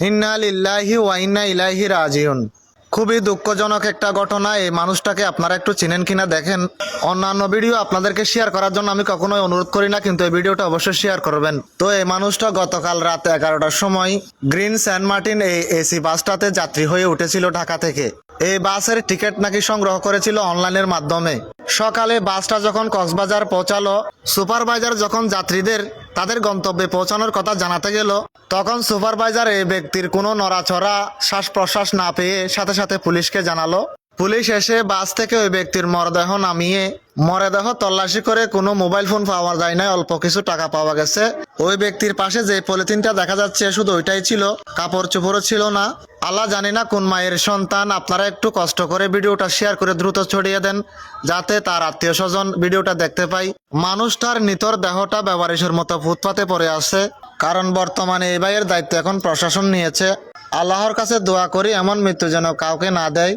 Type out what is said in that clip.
ইন্না লিল্লাহি ওয়া ইন্না ইলাইহি রাজিউন। খুবই দুঃখজনক একটা ঘটনা। এই মানুষটাকে আপনারা একটু চিনেন কিনা দেখেন। অন্যান্য ভিডিও আপনাদেরকে শেয়ার করার জন্য আমি কখনোই অনুরোধ করি না, কিন্তু এই ভিডিওটা অবশ্যই শেয়ার করবেন। তো এই মানুষটা গতকাল রাত 11টার সময় গ্রিন সেন্ট মার্টিন এই এসি বাসটাতে যাত্রী হয়ে উঠেছিল ঢাকা থেকে। এই বাসের টিকিট নাকি সংগ্রহ করেছিল অনলাইনের মাধ্যমে। সকালে বাসটা যখন কক্সবাজার পৌঁছালো, সুপারভাইজার যখন যাত্রীদের তাদের গন্তব্যে পৌঁছানোর কথা জানাতে গেল, তখন সুপারভাইজার এই ব্যক্তির কোনো নড়াচড়া শ্বাস প্রশ্বাস না পেয়ে সাথে সাথে পুলিশকে জানালো। পুলিশ এসে বাস থেকে ওই ব্যক্তির মরদেহ নামিয়ে মরদেহ তল্লাশি করে কোনো মোবাইল ফোন পাওয়া যায় না, অল্প কিছু টাকা পাওয়া গেছে। ওই ব্যক্তির পাশে যে পলিথিনটা দেখা যাচ্ছে শুধু ওইটাই ছিল, কাপড় চোপড়ও ছিল না। আল্লাহ জানি না কোন মায়ের সন্তান। আপনারা একটু কষ্ট করে ভিডিওটা শেয়ার করে দ্রুত ছড়িয়ে দেন, যাতে তার আত্মীয় স্বজন ভিডিওটা দেখতে পাই। মানুষটার নিতর দেহটা বেওয়ারিশের মতো ফুটপাতে পড়ে আছে। কারণ বর্তমানে এই ভাইয়ের দায়িত্ব এখন প্রশাসন নিয়েছে। আল্লাহর কাছে দোয়া করি এমন মৃত্যু যেন কাউকে না দেয়।